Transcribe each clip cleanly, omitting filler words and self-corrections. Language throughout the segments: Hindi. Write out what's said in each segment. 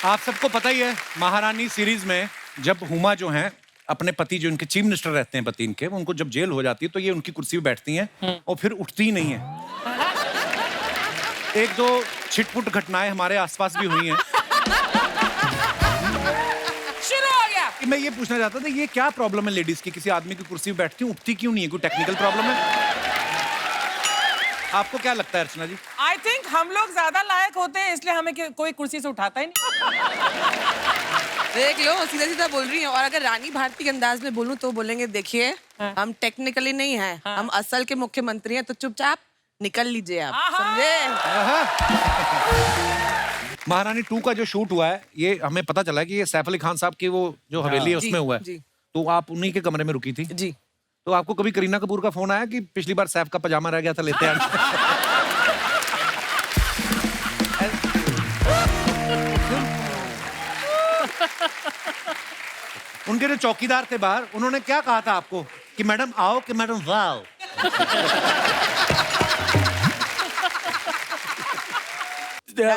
आप सबको पता ही है महारानी सीरीज में जब हुमा जो हैं अपने पति जो इनके चीफ मिनिस्टर रहते हैं पति इनके, उनको जब जेल हो जाती है तो ये उनकी कुर्सी पे बैठती हैं और फिर उठती ही नहीं है। एक दो छिटपुट घटनाएं हमारे आसपास भी हुई हैं। शुरू हो गया। मैं ये पूछना चाहता था, ये क्या प्रॉब्लम है लेडीज की, किसी आदमी की कुर्सी पे बैठती हूँ उठती क्यों नहीं है? कोई टेक्निकल प्रॉब्लम है? आपको क्या लगता है अर्चना जी? आई थिंक हम लोग ज्यादा लायक होते हैं इसलिए हमें कोई कुर्सी से उठाता ही नहीं। देख लो, सीधा सीधा बोल रही है। और अगर रानी भारती के अंदाज में बोलूं तो बोलेंगे देखिए हम टेक्निकली नहीं हैं, हम असल के मुख्यमंत्री हैं, तो चुपचाप निकल लीजिए आप, समझे? महारानी 2 का जो शूट हुआ है ये हमें पता चला कि ये सैफ अली खान साहब की वो जो हवेली है उसमें हुआ है। तो आप उन्हीं के कमरे में रुकी थी जी। तो आपको कभी करीना कपूर का फोन आया कि पिछली बार सैफ का पजामा रह गया था, लेते आए? उनके जो चौकीदार थे बाहर, उन्होंने क्या कहा था आपको कि मैडम आओ कि मैडम वाओ?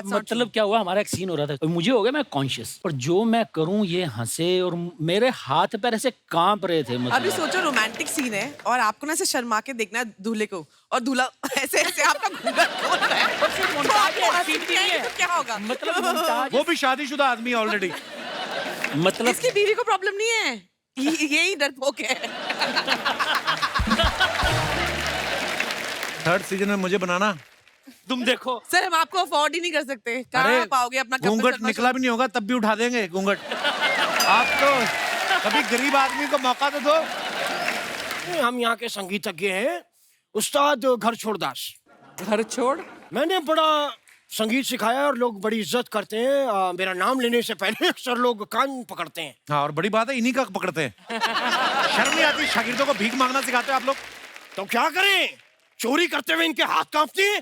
मतलब क्या हुआ, हमारा एक सीन हो रहा था, मुझे हो गया मैं कॉन्शियस, और जो मैं करूं ये हंसे और मेरे हाथ पैर ऐसे कांप रहे थे। मतलब अभी सोचो रोमांटिक सीन है और आपको ना ऐसे शर्मा के देखना है दूल्हे को, और दूल्हा ऐसे ऐसे आपका घूंघट खोल रहा है, तो आपको हंसी नहीं आई तो क्या होगा? मतलब वो भी शादीशुदा आदमी ऑलरेडी। मतलब इसकी बीवी को प्रॉब्लम नहीं है, यही डरपोक है। थर्ड सीजन में मुझे बनाना। तुम देखो सर हम आपको अफोर्ड ही नहीं कर सकते, कहाँ पाओगे अपना कपल घूंघट शर्मा निकला भी नहीं होगा तब भी उठा देंगे घूंघट। आप तो कभी गरीब आदमी को मौका तो दो। हम यहाँ के संगीतज्ञ हैं, उस्ताद घर छोड़दास। घर छोड़? मैंने बड़ा संगीत सिखाया और लोग बड़ी इज्जत करते हैं। मेरा नाम लेने से पहले अक्सर लोग कान पकड़ते हैं। हाँ, और बड़ी बात है इन्हीं का पकड़ते हैं। शर्म नहीं आती? शागिर्दों को भीख मांगना सिखाते हो आप लोग? तो क्या करें, चोरी करते हुए इनके हाथ कांपते हैं।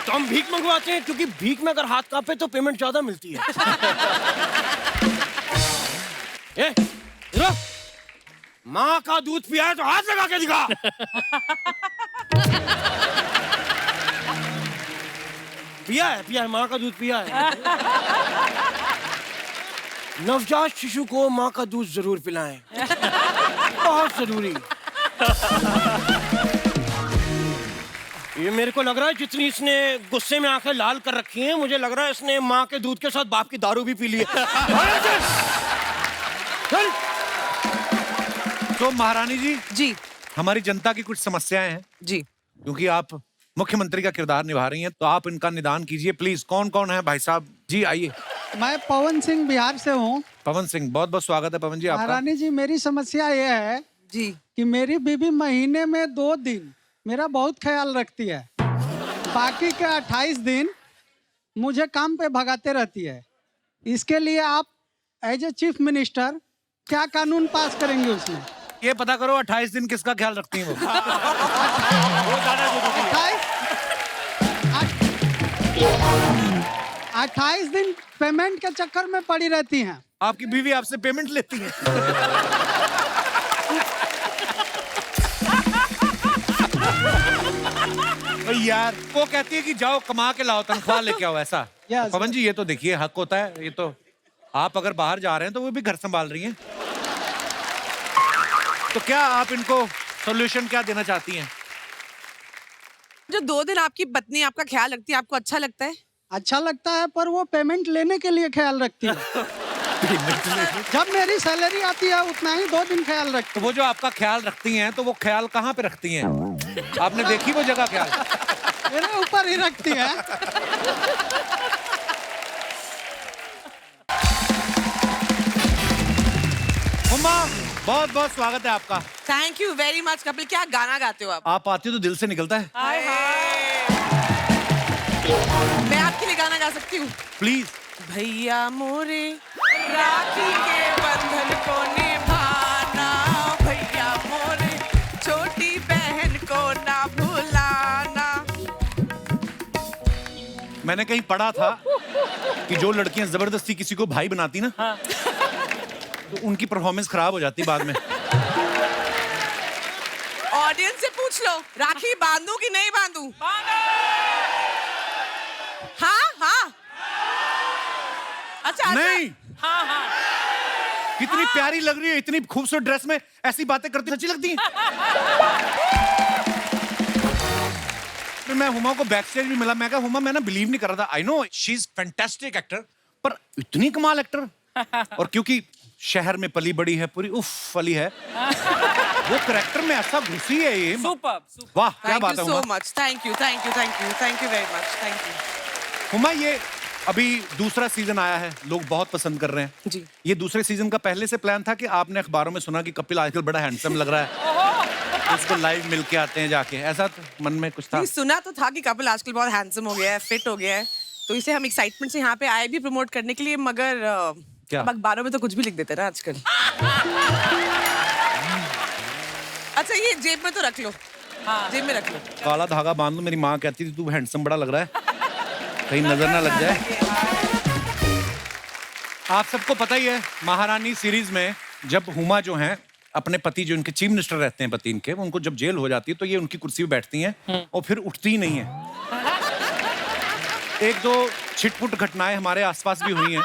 तो हम भीख मंगवाते हैं, क्योंकि भीख में अगर हाथ कांपे तो पेमेंट ज्यादा मिलती है। माँ का दूध पिया है तो हाथ लगा के दिखा। पिया है माँ का दूध पिया है। नवजात शिशु को माँ का दूध जरूर पिलाएं, बहुत जरूरी। ये मेरे को लग रहा है जितनी इसने गुस्से में आंखें लाल कर रखी हैं, मुझे लग रहा है इसने माँ के दूध के साथ बाप की दारू भी पी ली है। तो महारानी जी जी हमारी जनता की कुछ समस्याएं हैं जी, क्योंकि आप मुख्यमंत्री का किरदार निभा रही हैं, तो आप इनका निदान कीजिए प्लीज। कौन कौन है भाई साहब? जी आइए। मैं पवन सिंह बिहार से हूँ। पवन सिंह, बहुत बहुत स्वागत है पवन जी आपका। महारानी जी मेरी समस्या ये है जी कि मेरी बीवी महीने में 2 दिन मेरा बहुत ख्याल रखती है, बाकी के 28 दिन मुझे काम पे भगाते रहती है। इसके लिए आप एज ए चीफ मिनिस्टर क्या कानून पास करेंगे उसमें? ये पता करो 28 दिन किसका ख्याल रखती हैं वो। 28 दिन पेमेंट के चक्कर में पड़ी रहती हैं। आपकी बीवी आपसे पेमेंट लेती है? यार वो कहती है कि जाओ कमा के लाओ, तनख्वाह लेके आओ, ऐसा। Yes, पवन जी ये तो देखिए हक होता है, ये तो आप अगर बाहर जा रहे हैं तो वो भी घर संभाल रही हैं। तो क्या आप इनको सॉल्यूशन क्या देना चाहती हैं? जो 2 दिन आपकी पत्नी आपका ख्याल रखती है, आपको अच्छा लगता है? अच्छा लगता है, पर वो पेमेंट लेने के लिए ख्याल रखती है। जब मेरी सैलरी आती है उतना ही 2 दिन ख्याल रखती तो वो जो आपका ख्याल रखती हैं तो वो ख्याल कहाँ पे रखती हैं? आपने देखी वो जगह ख्याल? मेरे ऊपर ही रखती है। हुमा, बहुत बहुत स्वागत है आपका। Thank you very much Kapil. क्या गाना गाते हो आप? आप आती हो तो दिल से निकलता है। हाय हाय। मैं आपके लिए गाना गा सकती हूँ? प्लीज। भैया मोरे राखी के बंधन को निभाना, भैया मोरे छोटी बहन को ना भुलाना। मैंने कहीं पढ़ा था कि जो लड़कियां जबरदस्ती किसी को भाई बनाती ना, तो उनकी परफॉर्मेंस खराब हो जाती बाद में। ऑडियंस से पूछ लो, राखी बांधू कि नहीं बांधू? हाँ हाँ अच्छा नहीं, हाँ हाँ कितनी प्यारी लग रही है, इतनी खूबसूरत ड्रेस में ऐसी बातें करती अच्छी लगती हैं। फिर मैं हुमा को बैक स्टेज भी मिला, मैं कहा हुमा मैं ना बिलीव नहीं कर रहा था, I know she is fantastic actor, पर इतनी कमाल एक्टर। और क्योंकि शहर में पली बड़ी है, पूरी उफ फली है, वो करेक्टर में ऐसा घुसी है ये। सुपर वाह क्या थैंक बात यू है so Huma. Much, thank you very much, thank you. Huma ये अभी दूसरा सीजन आया है, लोग बहुत पसंद कर रहे हैं जी। ये दूसरे सीजन का पहले से प्लान था कि आपने अखबारों में सुना कि कपिल आजकल बड़ा हैंडसम लग रहा है, तो उसको लाइव मिल के आते हैं जाके, ऐसा तो मन में कुछ था? नहीं, सुना तो था कि कपिल आजकल बहुत हैंडसम हो गया है, फिट हो गया है, तो इसे हम एक्साइटमेंट से यहाँ पे आए भी प्रमोट करने के लिए, मगर क्या? अब अखबारों में तो कुछ भी लिख देते हैं ना आजकल। अच्छा ये जेब में तो रख लो, जेब में रख लो। काला धागा बांध लो, मेरी माँ कहती थी तू हैंडसम बड़ा लग रहा है, कहीं नजर ना लग जाए। आप सबको पता ही है महारानी सीरीज में जब हुमा जो हैं अपने पति जो इनके चीफ मिनिस्टर रहते हैं पति इनके, उनको जब जेल हो जाती है तो ये उनकी कुर्सी पे बैठती हैं और फिर उठती ही नहीं है। एक दो छिटपुट घटनाएं हमारे आसपास भी हुई हैं।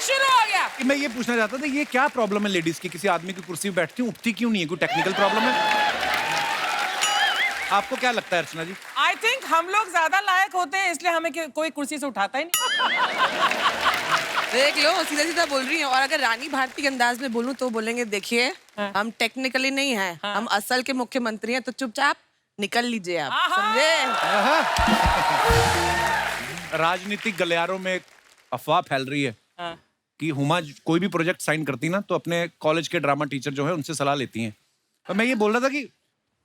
शुरू हो गया। कि मैं ये पूछना चाहता था ये क्या प्रॉब्लम है लेडीज की, किसी आदमी की कुर्सी पे बैठती उठती क्यों नहीं है, कोई टेक्निकल प्रॉब्लम है? आपको क्या लगता है अर्चना जी? आई थिंक हम लोग ज्यादा लायक होते हैं इसलिए हमें कोई कुर्सी से उठाता ही नहीं। देख लो सीधा सीधा बोल रही हैं, और अगर रानी भारती के अंदाज में बोलूं तो बोलेंगे देखिए हम टेक्निकली नहीं हैं, हम असल के मुख्यमंत्री हैं, तो चुपचाप निकल लीजिए आप, समझे? राजनीतिक गलियारों में एक अफवाह फैल रही है कि हुमा कोई भी प्रोजेक्ट साइन करती ना तो अपने कॉलेज के ड्रामा टीचर जो है उनसे सलाह लेती हैं। तो मैं ये बोल रहा था कि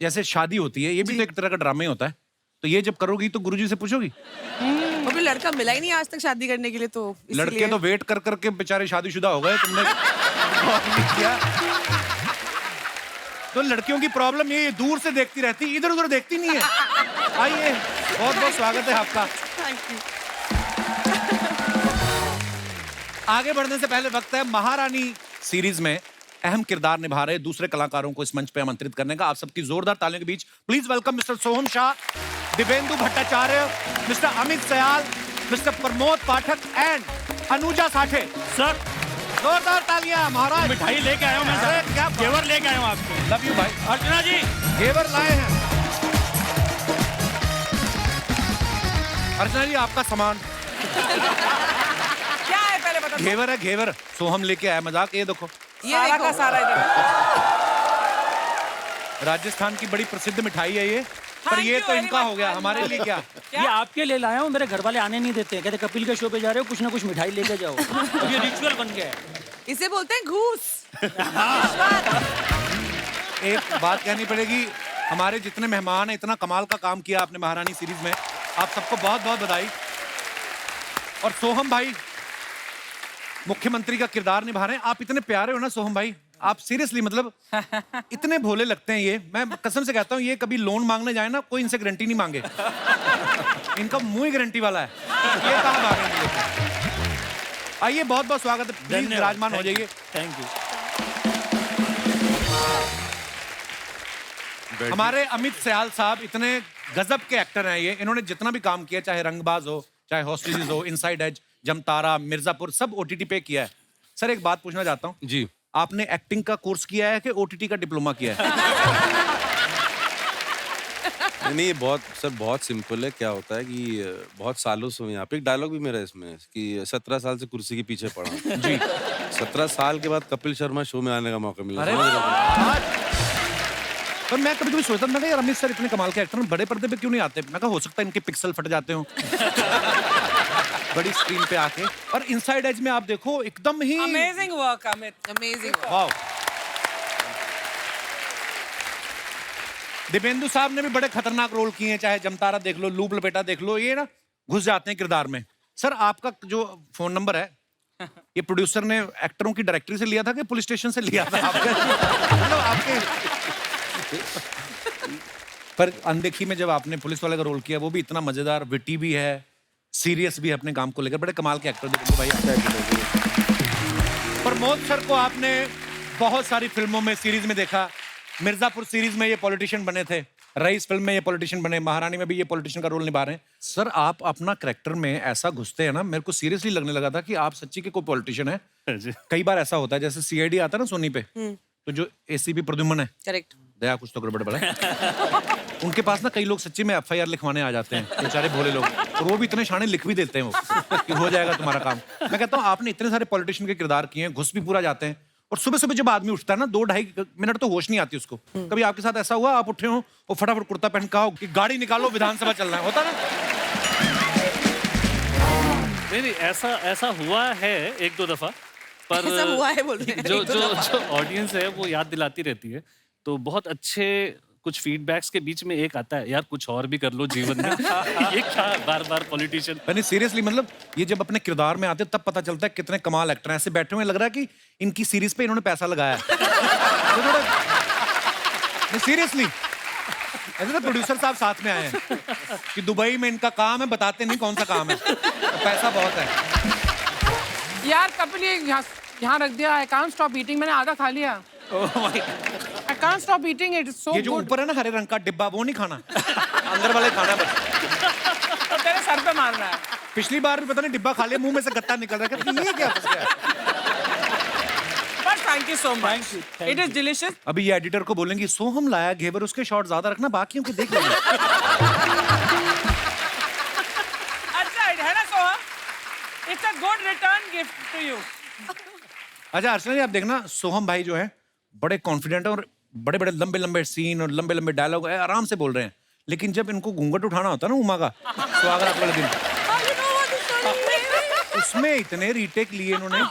जैसे शादी होती है, ये भी तो एक तरह का ड्रामा ही होता है, तो ये जब करोगी तो गुरुजी से पूछोगी? अभी लड़का मिला ही नहीं आज तक शादी करने के लिए, तो लड़के तो वेट कर करके बेचारे शादीशुदा हो गए, तुमने गौर नहीं किया? तो लड़कियों की प्रॉब्लम ये दूर से देखती रहती, इधर उधर देखती नहीं है। आइए, बहुत बहुत स्वागत है आपका। Thank you. आगे बढ़ने से पहले वक्त है महारानी सीरीज में अहम किरदार निभा रहे दूसरे कलाकारों को इस मंच पे आमंत्रित करने का। आप सबकी जोरदार तालियों के बीच please welcome mister Soham Shah, Divyendu Bhattacharya, mister Amit Sayal, mister Pramod Pathak and Anuja Sathe. Sir जोरदार तालियां महाराज। मिठाई लेके आया हूँ मैं अरे सर, क्या घेवर लेके आया हूँ आपके। लव यू भाई। अर्चना जी घेवर लाए हैं। अर्चना जी आपका सामान क्या है पहले बता दो। घेवर है, घेवर सोहम लेके आया, मजाक ये देखो। ये सारा का देखो, सारा इधर। राजस्थान की बड़ी प्रसिद्ध मिठाई है ये, पर Thank ये you तो very इनका much. हो गया, हमारे लिए क्या? ये आपके लिए लाया हूँ, मेरे घर वाले आने नहीं देते, कहते कपिल के शो पे जा रहे हो कुछ ना कुछ मिठाई लेके जाओ। अब ये रिचुअल बन गया है। इसे बोलते हैं घूस। एक बात कहनी पड़ेगी, हमारे जितने मेहमान हैं, इतना कमाल का काम किया आपने महारानी सीरीज में, आप सबको बहुत बहुत बधाई। और सोहम भाई मुख्यमंत्री का किरदार निभा रहे हैं, आप इतने प्यारे हो ना सोहम भाई, आप सीरियसली मतलब इतने भोले लगते हैं। ये मैं कसम से कहता हूँ, ये कभी लोन मांगने जाए ना कोई इनसे गारंटी नहीं मांगे, इनका मुंह ही गारंटी वाला है, ये कहाँ भागेंगे। आइए, बहुत बहुत स्वागत है, प्लीज विराजमान हो जाइए। Thank you. हमारे अमित सयाल साहब इतने गजब के एक्टर हैं, ये इन्होंने जितना भी काम किया, चाहे रंगबाज हो, चाहे हॉस्टेजेस हो, इनसाइड एज, जमतारा, मिर्जापुर, सब ओटीटी पे किया है। सर एक बात पूछना चाहता हूँ जी, आपने एक्टिंग का कोर्स किया है कि ओटीटी का डिप्लोमा किया है? नहीं ये बहुत सिंपल है। क्या होता है कि बहुत सालों से हूँ यहाँ पे, एक डायलॉग भी मेरा इसमें कि 17 साल से कुर्सी के पीछे पड़ा हूँ। जी। 17 साल के बाद कपिल शर्मा शो में आने का मौका मिला। अरे समझ रहे हो? पर मैं कभी कभी सोचता था यार अमित सर इतने कमाल के एक्टर बड़े पर्दे पे क्यों नहीं आते? मैं कहा हो सकता है इनके पिक्सल फट जाते हो बड़ी स्क्रीन पे आके। और इनसाइड एज में आप देखो एकदम ही amazing work Amit, amazing. Wow. Divyendu साहब ने भी बड़े खतरनाक रोल किए हैं, चाहे जमतारा देख लो, लूप लपेटा देख लो, ये ना घुस जाते हैं किरदार में। सर आपका जो फोन नंबर है ये प्रोड्यूसर ने एक्टरों की डायरेक्टरी से लिया था कि पुलिस स्टेशन से लिया था आपका? मतलब आपके पर अनदेखी में जब आपने पुलिस वाले का रोल किया, वो भी इतना मजेदार, विटी भी है, सीरियस भी है अपने काम को लेकर, बड़े कमाल के एक्टर दिव्येंदु भाई। प्रमोद सर को आपने बहुत सारी फिल्मों में, सीरीज में देखा, मिर्जापुर सीरीज में ये पॉलिटिशियन बने थे, रईस फिल्म में ये पॉलिटिशियन बने, महारानी में भी ये पॉलिटिशियन का रोल निभा रहे हैं। सर आप अपना करैक्टर में ऐसा घुसते हैं ना, मेरे को सीरियसली लगने लगा था कि आप सच्ची के कोई पॉलिटिशियन है। कई बार ऐसा होता है, जैसे सीआईडी आता है ना सोनी पे, तो जो एसीपी प्रद्युम्न है, करेक्ट। दया कुछ तो गड़बड़ बड़ा उनके पास ना कई लोग सच्ची में एफआईआर लिखवाने आ जाते हैं, बेचारे भोले लोग, और वो भी इतने शाने लिख भी देते हैं वो कि हो जाएगा तुम्हारा काम। मैं कहता हूँ आपने इतने सारे पॉलिटिशियन के किरदार किए हैं, घुस भी पूरा जाते हैं, और सुबह सुबह जब आदमी उठता है ना 2-2.5 मिनट तो होश नहीं आती उसको। कभी आपके साथ ऐसा हुआ आप उठे हो और फटाफट कुर्ता पहन का हो कि गाड़ी निकालो विधानसभा चलना है, होता ना? नहीं, ऐसा हुआ है 1-2 दफा, पर ऐसा हुआ है बोल रहे हैं। जो ऑडियंस है वो याद दिलाती रहती है। तो बहुत अच्छे कुछ फीडबैक्स के बीच में एक आता है, यार कुछ और भी कर लो जीवन में। ये क्या बार-बार पॉलिटिशियन। मैंने सीरियसली मतलब ये जब अपने किरदार में आते तब पता चलता है कितने कमाल एक्टर हैं। ऐसे बैठे हुए लग रहा है कि इनकी सीरीज पे इन्होंने पैसा लगाया है। सीरियसली ऐसे तो प्रोड्यूसर साहब साथ में आए हैं कि दुबई में इनका काम है, बताते नहीं कौन सा काम है, तो पैसा बहुत है। यार कपिल ये यहाँ रख दिया। आई कांट स्टॉप ईटिंग, मैंने आधा खा लिया। I can't stop eating it, it's so ये जो गुड। ऊपर है ना हरे रंग का डिब्बा, वो नहीं खाना, अंदर वाले खाना बस। तो तेरे सर पे मार रहा है। पिछली बार भी पता नहीं डिब्बा खा लिया, मुंह में से गत्ता निकल रहा है, ये क्या फंस गया? But thank you so much, it is delicious. अभी ये एडिटर को बोलेंगे सोहम लाया घेवर, उसके शॉट ज्यादा रखना, बाकियों के देख लेंगे। अच्छा है ना Soham, it's a good return gift to you. अच्छा अर्चना जी आप देखना, सोहम भाई जो है बड़े कॉन्फिडेंट है और बड़े बड़े लंबे लंबे सीन और लंबे लंबे डायलॉग है, आराम से बोल रहे हैं, लेकिन जब इनको घूंघट उठाना होता है ना उमा का स्वागत वाले दिन, उसमें इतने रीटेक लिए इन्होंने।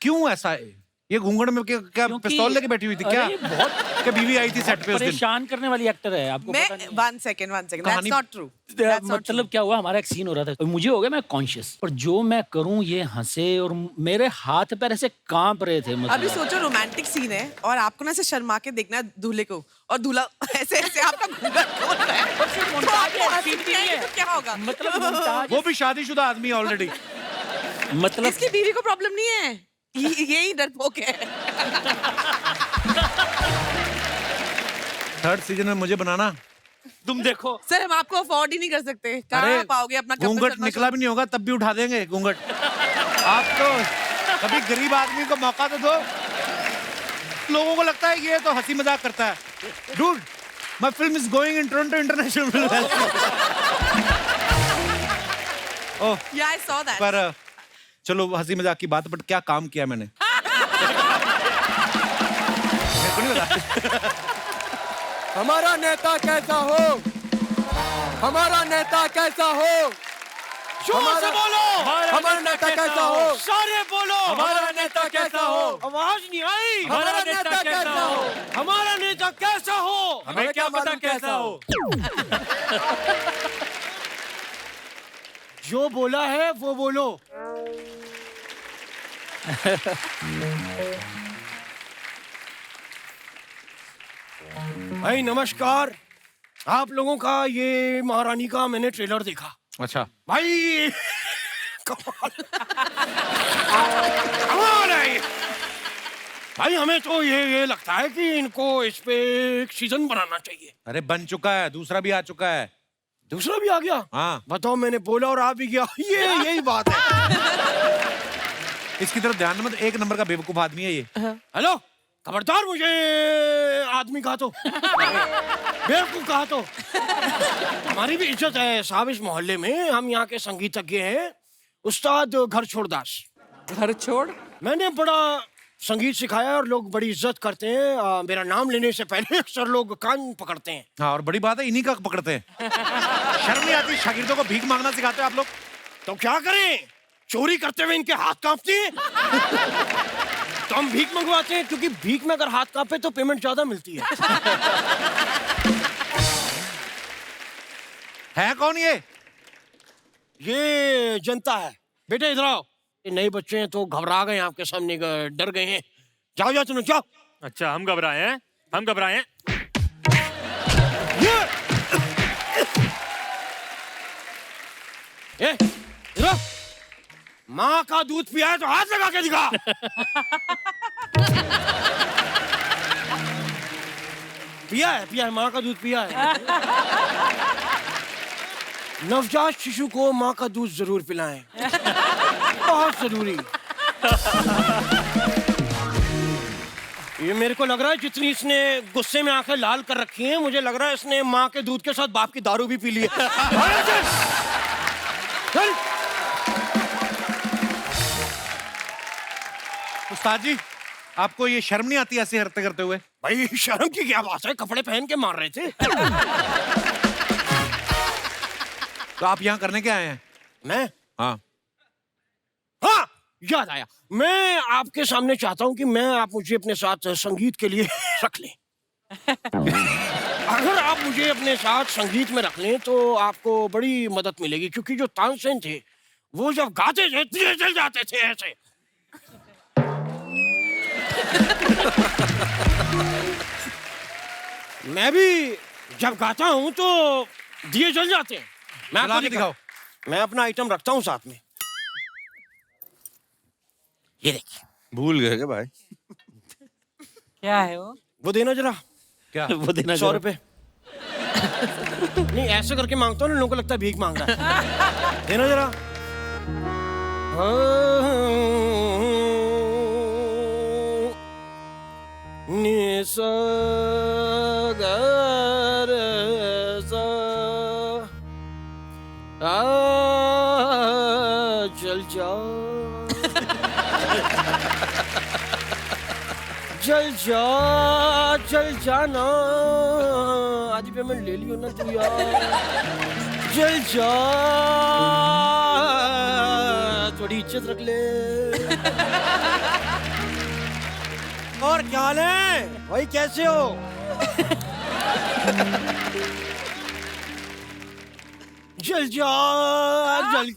क्यों ऐसा है? ये घूंघट में क्या क्योंकि- पिस्तौल लेके बैठी हुई थी क्या? अरे, बहुत क्या बीवी आई थी सेट पे उस दिन? परेशान करने वाली एक्टर है, आपको मैं पता नहीं। 1 सेकंड दैट्स कहानी- नॉट ट्रू। मतलब क्या हुआ, हमारा एक सीन हो रहा था, मुझे हो गया मैं कॉन्शियस, और जो मैं करूं ये हंसे, और मेरे हाथ पैर ऐसे कांप रहे थे। अभी मतलब सोचो रोमांटिक सीन है और आपको ना ऐसे शर्मा के देखना है दूल्हे को, और दूल्हा ऐसे ऐसे आपका घूंघट खोल रहा है। तो आपको हंसी नहीं आएगी तो क्या होगा? मतलब वो भी शादीशुदा आदमी ऑलरेडी। मतलब इसकी बीवी को प्रॉब्लम नहीं है, यही डरपोक है। थर्ड सीजन में मुझे बनाना। तुम देखो सर हम आपको अफोर्ड ही नहीं कर सकते, कहाँ पाओगे अपना कपल घूंघट शर्मा निकला भी नहीं होगा तब भी उठा देंगे घूंघट। आप तो कभी गरीब आदमी को मौका तो दो। लोगों को लगता है ये तो हंसी मजाक करता है। Dude my film is going in Toronto international film festival. Oh Yeah, I saw that. पर चलो हंसी मजाक की बात, बट क्या काम किया मैंने? मेरे को नहीं लगा। हमारा नेता कैसा हो, हमारा नेता कैसा हो, जोर से बोलो, हमारा नेता कैसा हो, सारे बोलो, हमारा नेता कैसा हो। आवाज नहीं आई। हमारा नेता कैसा हो, हमारा नेता कैसा हो, हमें क्या पता कैसा हो। जो बोला है वो बोलो। भाई नमस्कार, आप लोगों का ये महारानी का मैंने ट्रेलर देखा। अच्छा भाई कमाल कमाल है ये। भाई हमें तो ये लगता है कि इनको इस पे एक सीजन बनाना चाहिए। अरे बन चुका है, दूसरा भी आ चुका है। दूसरा भी आ गया? हाँ बताओ, मैंने बोला और आ भी गया। ये यही बात है। इसकी तरफ ध्यान मत, एक नंबर का बेवकूफ आदमी है ये। हेलो, खबरदार मुझे आदमी कहा तो, बेवकूफ कहा तो। हमारी भी इज्जत है साहब इस मोहल्ले में। हम यहाँ के संगीतज्ञ हैं, उस्ताद घर छोड़दास। घर छोड़? मैंने बड़ा संगीत सिखाया और लोग बड़ी इज्जत करते हैं। मेरा नाम लेने से पहले अक्सर लोग कान पकड़ते हैं। हाँ और बड़ी बात है इन्हीं का पकड़ते हैं। शर्म नहीं आती? शागिर्दों को भीख मांगना सिखाते हो आप लोग। तो क्या करें, चोरी करते हुए इनके हाथ कांपते हैं। तो हम भीख मंगवाते हैं, क्योंकि भीख में अगर हाथ कांपे तो पेमेंट ज्यादा मिलती है। है कौन ये? ये जनता है। बेटे इधर आओ। ये नए बच्चे हैं तो घबरा गए, आपके सामने डर गए हैं। जाओ जाओ तुम जाओ। अच्छा हम घबराए हैं, हम घबराए हैं। इधर माँ का दूध पिया है तो हाथ लगा के दिखा। पिया है, माँ का दूध पिया है। नवजात शिशु को माँ का दूध जरूर पिलाएं, बहुत जरूरी। ये मेरे को लग रहा है जितनी इसने गुस्से में आंखें लाल कर रखी हैं, मुझे लग रहा है इसने माँ के दूध के साथ बाप की दारू भी पी ली है। चल। उस्ताद जी, आपको ये शर्म नहीं आती ऐसी हरकतें करते हुए? भाई शर्म की क्या बात है, कपड़े पहन के मार रहे थे। तो आप यहाँ करने क्या आए हैं? मैं हाँ, हाँ याद आया, मैं आपके सामने चाहता हूँ कि आप मुझे अपने साथ संगीत के लिए रख लें। अगर आप मुझे अपने साथ संगीत में रख लें तो आपको बड़ी मदद मिलेगी, क्योंकि जो तानसेन थे वो जब गाते थे दिए जल जाते थे ऐसे। मैं भी जब गाता हूँ तो दिए जल जाते हैं। मैं जला के दिखाओ। मैं अपना आइटम रखता हूँ साथ में, ये देखिए। भूल गए क्या भाई? क्या है वो देना जरा। क्या? वो देना 100 रुपए। नहीं ऐसे करके मांगता हूँ ना, लोगों को लगता है भीख मांग रहा है। देना जरा। चल जा चल जाना, आधी पेमेंट ले लियो ना तू यार। चल जा, थोड़ी इज्जत रख ले। और क्या हाल है भाई, कैसे हो? जल जा जल।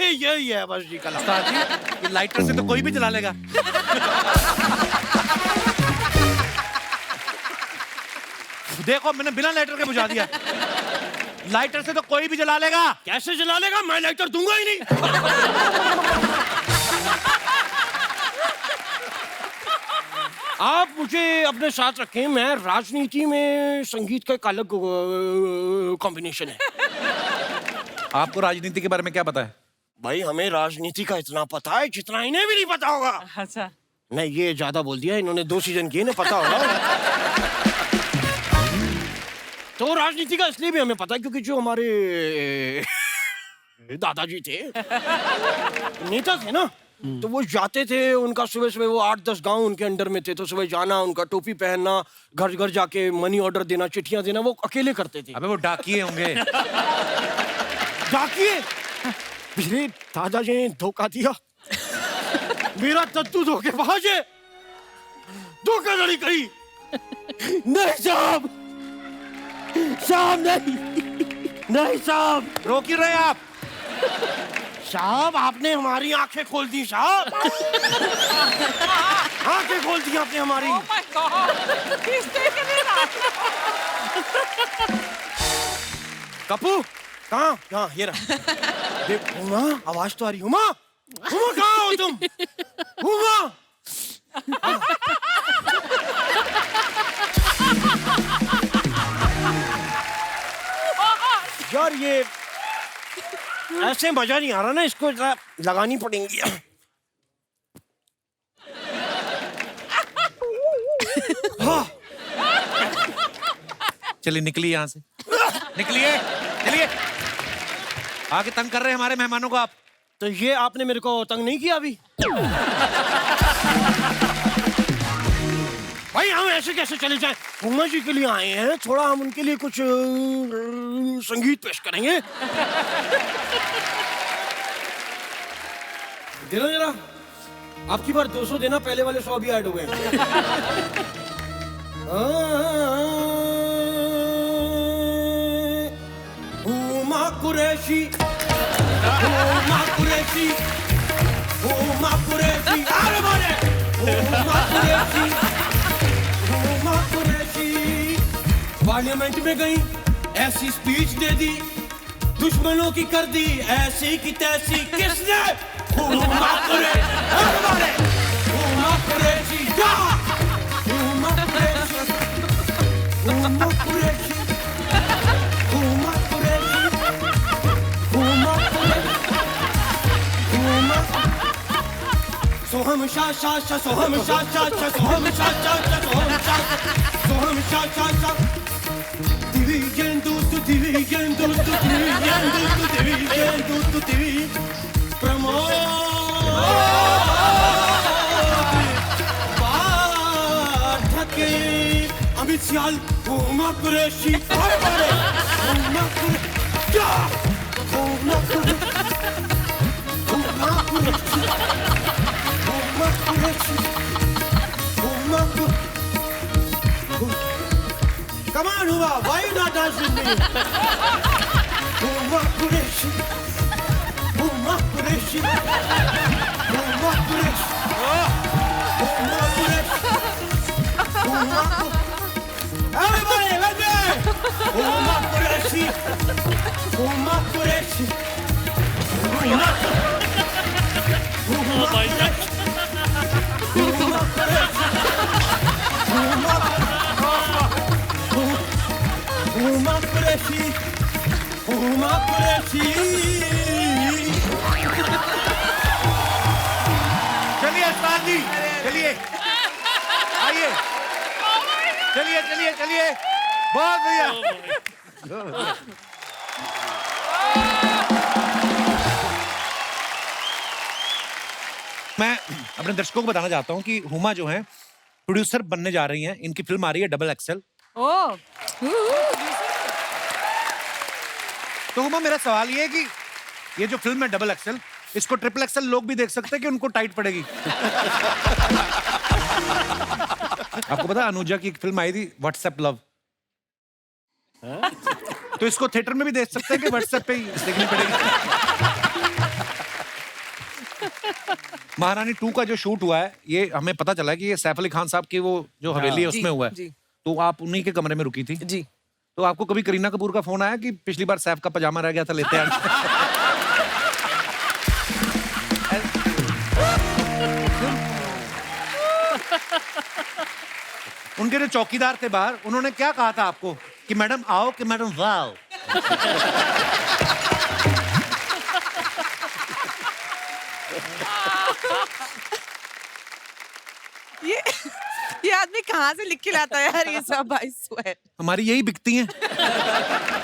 यही है बस जी कला। उस्ताद जी, ये लाइटर से तो कोई भी जला लेगा। देखो, मैंने बिना लाइटर के बुझा दिया। लाइटर से तो कोई भी जला लेगा। कैसे जला लेगा? मैं लाइटर दूंगा ही नहीं। आप मुझे अपने साथ रखें, मैं राजनीति में संगीत का एक अलग कॉम्बिनेशन है। आपको राजनीति के बारे में क्या पता है? भाई हमें राजनीति का इतना पता है जितना इन्हें भी नहीं पता होगा। अच्छा, नहीं ये ज्यादा बोल दिया, इन्होंने 2 सीजन किए ना, पता होगा। तो राजनीति का इसलिए भी हमें पता है क्योंकि जो हमारे दादाजी थे, नेता थे ना, तो वो जाते थे, उनका सुबह सुबह वो 8-10 गांव उनके अंडर में थे, तो सुबह जाना, उनका टोपी पहनना, घर घर जाके मनी ऑर्डर देना, चिट्ठियां देना, वो अकेले करते थे। अबे वो डाकिए होंगे। डाकिए? मेरे दादाजी ने धोखा दिया। मेरा तत्तू धोखेबाज है, धोखाधड़ी करी। नहीं साहब, साहब नहीं साहब। रो क्यों रहे आप? साहब आपने हमारी आंखें खोल दी साहब। आंखें खोल दी आपने हमारी। oh my God, he's taken it out. Kapoor कहाँ? हाँ ये रहा। देख उमा, आवाज तो आ रही। उमा, उमा कहाँ हो तुम? उमा। यार ये ऐसे मजा नहीं आ रहा ना, इसको जरा लगानी पड़ेंगी। हाँ। चलिए निकलिए यहाँ से, निकलिए, चलिए। आगे तंग कर रहे हैं हमारे मेहमानों को आप। तो ये आपने मेरे को तंग नहीं किया अभी? भाई हम ऐसे कैसे चले जाएं? उमा जी के लिए आए हैं, थोड़ा हम उनके लिए कुछ संगीत पेश करेंगे। देना जरा। आपकी बार 200 देना, पहले वाले 100 भी ऐड हो गए। उमा कुरैशी, उमा कुरैशी, उमा कुरैशी, अरे मारे, उमा कुरैशी, उमा कुरैशी। पार्लियामेंट में गई, ऐसी स्पीच दे दी, दुश्मनों की कर दी ऐसी की तैसी। किसने? उमा कुरैशी, अरे मारे, Uma Qureshi, Uma Qureshi, Soham sha sha sha, soham sha sha sha, soham sha sha sha, soham sha soham sha sha sha. Divigen dostu, divigen dostu, divigen dostu, divigen dostu, divigen. Pramod. Pathake Amit Sial, Homa Qureshi, Homa Qureshi, Homa Qureshi. Come on, Huma, why you not dancing with me? Huma Qureshi, Huma Qureshi, Huma Qureshi, Huma Qureshi, Huma Qureshi. Everybody, let me! Huma Qureshi, Huma Qureshi, Huma Qureshi. Huma Qureshi, Huma Qureshi. चलिए अस्ताद जी, चलिए आइए, चलिए चलिए चलिए, बहुत बढ़िया। मैं अपने दर्शकों को बताना चाहता हूँ कि हुमा जो है प्रोड्यूसर बनने जा रही हैं। इनकी फिल्म आ रही है डबल एक्सेल। ओह, तो हुमा, मेरा सवाल ये है कि ये जो फिल्म है डबल एक्सेल, इसको ट्रिपल एक्सेल लोग भी देख सकते हैं कि उनको टाइट पड़ेगी? आपको पता है अनुजा की एक फिल्म आई थी व्हाट्सएप लव, तो इसको थिएटर में भी देख सकते हैं कि व्हाट्सएप पे ही देखनी पड़ेगी? महारानी 2 का जो शूट हुआ है, ये हमें पता चला कि ये सैफ अली खान साहब की वो जो हवेली है उसमें हुआ है। तो आप उन्हीं के कमरे में रुकी थी जी। तो आपको कभी करीना कपूर का फोन आया कि पिछली बार सैफ का पजामा रह गया था, लेते आना? उनके जो चौकीदार थे बाहर, उन्होंने क्या कहा था आपको कि मैडम आओ कि मैडम वाओ? ये आदमी कहाँ से लिख के लाता है यार ये सब? आई स्वेयर हमारी यही बिकती हैं।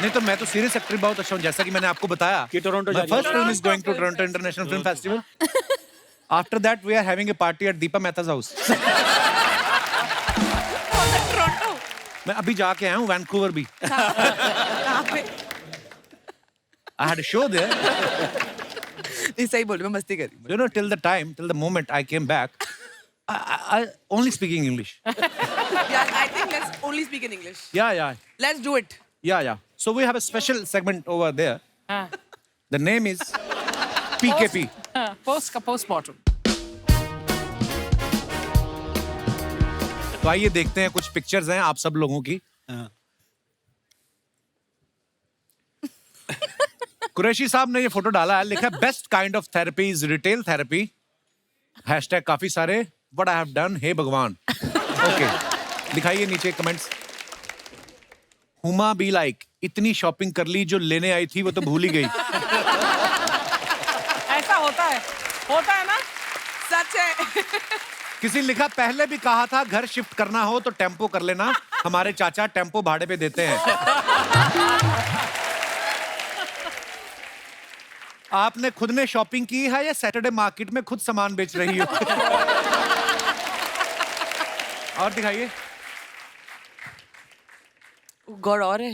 नहीं तो मैं तो सीरियस एक्टर बहुत अच्छा हूँ, जैसा कि मैंने आपको बताया कि टोरंटो जा रही है। First film is going to Toronto international film festival. After that we are having a party at Deepa Mehta's house. Toronto मैं अभी जाके आया हूँ, वैंकूवर भी। कहाँ पे? I had a show there. नहीं सही बोल, मैं मस्ती कर रही हूँ। You know, till the moment I came back, I only speaking English. Yeah, I think let's only speak in English. Yeah. Let's do it. Yeah. So we have a special segment over there. The name is PKP. postmortem. तो आइए देखते हैं, कुछ पिक्चर्स हैं आप सब लोगों की। कुरैशी साहब ने ये फोटो डाला है, लिखा है best kind of therapy is retail therapy. Hashtag काफी सारे, व्हाट आई हैव डन, हे भगवान। ओके, दिखाइए नीचे कमेंट्स। हुमा बी लाइक, इतनी शॉपिंग कर ली, जो लेने आई थी वो तो भूल ही गई। ऐसा होता है ना? सच है। किसी ने लिखा, पहले भी कहा था घर शिफ्ट करना हो तो टेम्पो कर लेना, हमारे चाचा टेम्पो भाड़े पे देते हैं। आपने खुद ने शॉपिंग की है या सैटरडे मार्केट में खुद सामान बेच रही हो? और दिखाइए। गौर और है।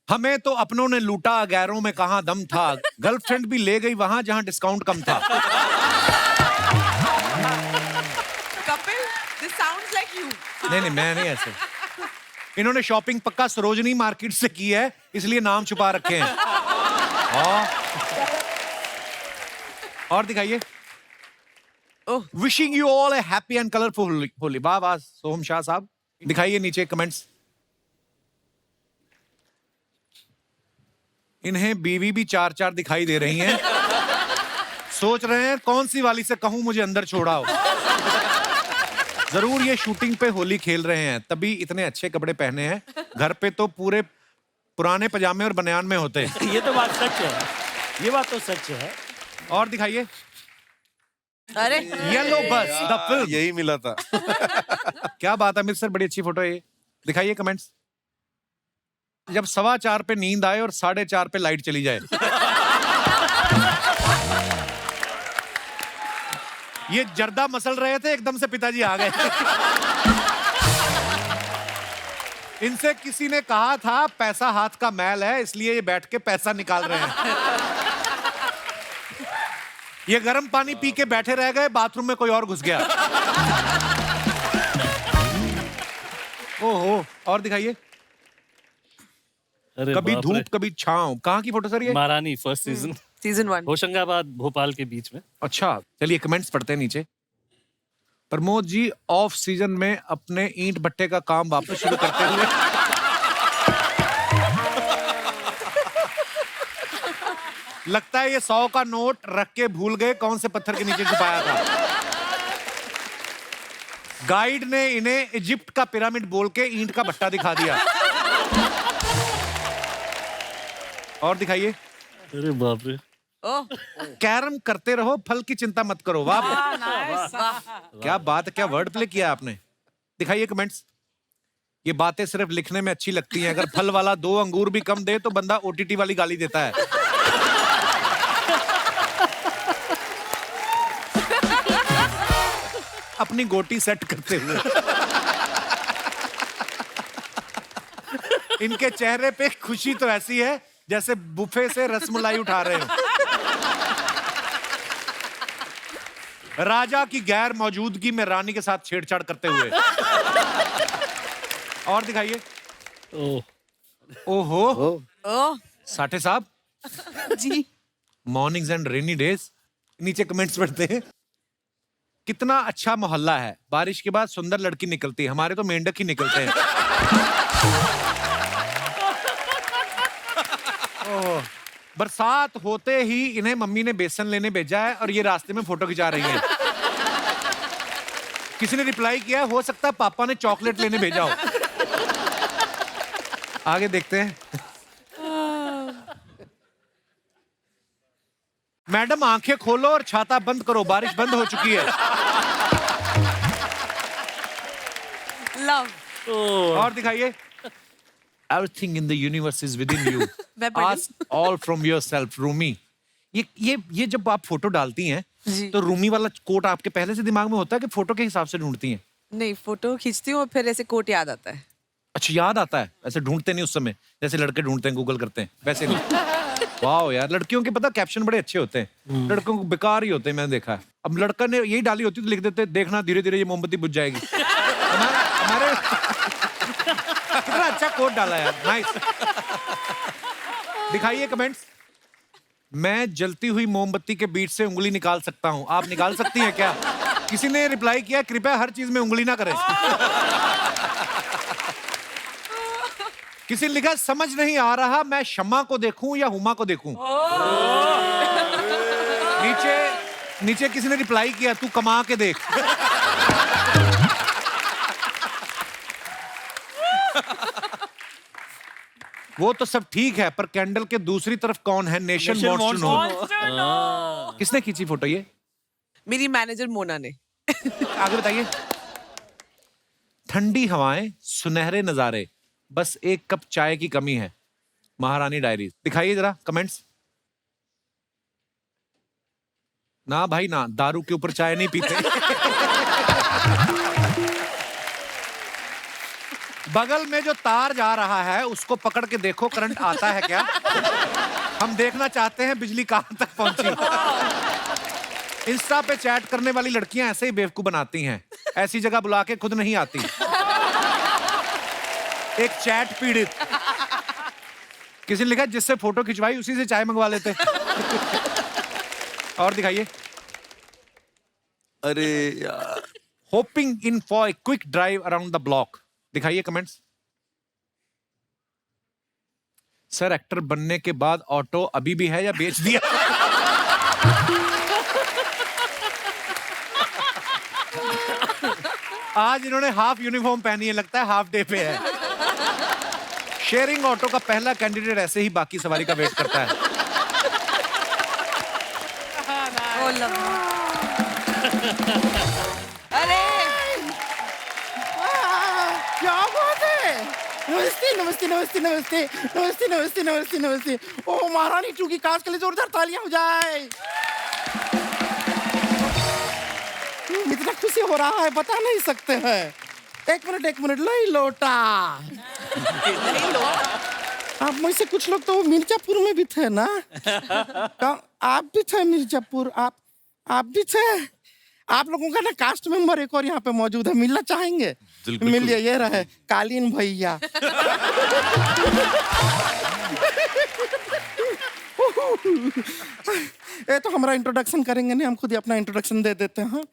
हमें तो अपनों ने लूटा, गैरों में कहां दम था, गर्लफ्रेंड भी ले गई वहां जहां डिस्काउंट कम था। Kapil, this sounds like you. नहीं, मैं नहीं ऐसे। इन्होंने शॉपिंग पक्का सरोजनी मार्केट से की है, इसलिए नाम छुपा रखे हैं। और दिखाइए। Wishing you all A happy and colourful Holi. वाह सोहम शाह साहब। दिखाइए नीचे कमेंट्स। इन्हें बीवी भी 4 दिखाई दे रही हैं। सोच रहे हैं कौन सी वाली से कहूं मुझे अंदर छोड़ा हो। जरूर ये शूटिंग पे होली खेल रहे हैं, तभी इतने अच्छे कपड़े पहने हैं। घर पे तो पूरे पुराने पजामे और बनियान में होते हैं। ये तो बात सच है, ये बात तो सच है। और दिखाइए। अरे येलो बस द फिल्म। यही मिला था। क्या बात है अमित सर, बड़ी अच्छी फोटो है ये। दिखाइए कमेंट्स। जब 4:15 पे नींद आए और 4:30 पे लाइट चली जाए। ये जर्दा मसल रहे थे, एकदम से पिताजी आ गए। इनसे किसी ने कहा था पैसा हाथ का मैल है, इसलिए ये बैठ के पैसा निकाल रहे हैं। ये गर्म पानी पी के बैठे रह गए, बाथरूम में कोई और घुस गया। ओहो। और दिखाइए। अरे कभी बाप रे। धूप कभी छांव। कहाँ की फोटो सर ये? महारानी first season, season 1। Hoshangabad Bhopal के बीच में। अच्छा चलिए कमेंट्स पढ़ते हैं नीचे। प्रमोद जी ऑफ सीजन में अपने ईंट भट्टे का काम वापस शुरू करते हुए लगता है ये 100 का नोट रख के भूल गए कौन से पत्थर के नीचे छुपाया था। गाइड ने इन्हें इजिप्ट का पिरामिड बोल के ईंट का भट्टा दिखा दिया। और दिखाइए। अरे बाप रे। ओह कैरम करते रहो, फल की चिंता मत करो। वाह क्या बात है, क्या वर्ड प्ले किया आपने। दिखाइए कमेंट्स। ये बातें सिर्फ लिखने में अच्छी लगती हैं, अगर फल वाला 2 अंगूर भी कम दे तो बंदा ओटीटी वाली गाली देता है। अपनी गोटी सेट करते हुए इनके चेहरे पे खुशी तो ऐसी है जैसे बुफे से रसमलाई उठा रहे हो। राजा की गैर मौजूदगी में रानी के साथ छेड़छाड़ करते हुए। और दिखाइए। ओहो। ओह साठे साहब ji. Mornings and rainy days. नीचे कमेंट्स पढ़ते हैं। कितना अच्छा मोहल्ला है, बारिश के बाद सुंदर लड़की निकलती है, हमारे तो मेंढक ही निकलते हैं। ओह, बरसात होते ही इन्हें मम्मी ने बेसन लेने भेजा है और ये रास्ते में फोटो खिंचा रही हैं। किसी ने रिप्लाई किया है, हो सकता है पापा ने चॉकलेट लेने भेजा हो। आगे देखते हैं। मैडम आंखें खोलो और छाता बंद करो, बारिश बंद हो चुकी है। लव। और दिखाइए। Everything in the universe is within you. Ask all from yourself, Rumi. ये जब आप फोटो डालती हैं तो रूमी वाला कोट आपके पहले से दिमाग में होता है कि फोटो के हिसाब से ढूंढती हैं? नहीं, फोटो खींचती हूँ और फिर ऐसे कोट याद आता है। अच्छा याद आता है, ऐसे ढूंढते नहीं उस समय जैसे लड़के ढूंढते हैं, गूगल करते हैं वैसे नहीं। वाह यार, लड़कियों के पता कैप्शन बड़े अच्छे होते हैं, लड़कों को बेकार ही होते हैं, मैंने देखा है। अब लड़का ने यही डाली होती तो लिख देते देखना धीरे धीरे ये मोमबत्ती बुझ जाएगी। हमारे कितना अच्छा कोट डाला यार, नाइस। दिखाइए कमेंट्स। मैं जलती हुई मोमबत्ती के बीच से उंगली निकाल सकता हूं, आप निकाल सकती हैं क्या? किसी ने रिप्लाई किया कृपया हर चीज में उंगली ना करें। किसी ने लिखा समझ नहीं आ रहा मैं शम्मा को देखूं या हुमा को देखूं। नीचे किसी ने रिप्लाई किया तू कमा के देख। वो तो सब ठीक है पर कैंडल के दूसरी तरफ कौन है? Nation wants to know. किसने खींची फोटो ये? मेरी मैनेजर मोना ने। आगे बताइए। ठंडी हवाएं, सुनहरे नजारे, बस एक कप चाय की कमी है, महारानी डायरीज। दिखाइए जरा कमेंट्स। ना भाई ना, दारू के ऊपर चाय नहीं पीते। बगल में जो तार जा रहा है उसको पकड़ के देखो, करंट आता है क्या? हम देखना चाहते हैं बिजली कहां तक पहुंची। इंस्टा पे चैट करने वाली लड़कियां ऐसे ही बेवकूफ बनाती हैं, ऐसी जगह बुला के खुद नहीं आती। एक चैट पीड़ित। किसी ने लिखा जिससे फोटो खिंचवाई उसी से चाय मंगवा लेते। और दिखाइए। अरे यार। Hopping in for a quick drive around the block. दिखाइए कमेंट्स। सर एक्टर बनने के बाद ऑटो अभी भी है या बेच दिया? आज इन्होंने हाफ यूनिफॉर्म पहनी है, लगता है हाफ डे पे है। शेयरिंग ऑटो का पहला कैंडिडेट ऐसे ही बाकी सवारी का वेट करता है। ओ अरे क्या बात है। नमस्ते नमस्ते नमस्ते नमस्ते नमस्ते नमस्ते नमस्ते नमस्ते। ओ महारानी चूंकि काश के लिए जोरदार तालियां हो जाए। इतना खुशी हो रहा है बता नहीं सकते हैं। एक मिनट लाई लोटा। आप में से कुछ लोग तो मिर्जापुर में भी थे ना? आप भी थे मिर्जापुर? आप भी थे? आप लोगों का ना कास्ट मेंबर एक और यहाँ पे मौजूद है, मिलना चाहेंगे? मिलिए, ये रहे कालीन भैया। ये तो हमारा इंट्रोडक्शन करेंगे नहीं, हम खुद ही अपना इंट्रोडक्शन दे देते हैं।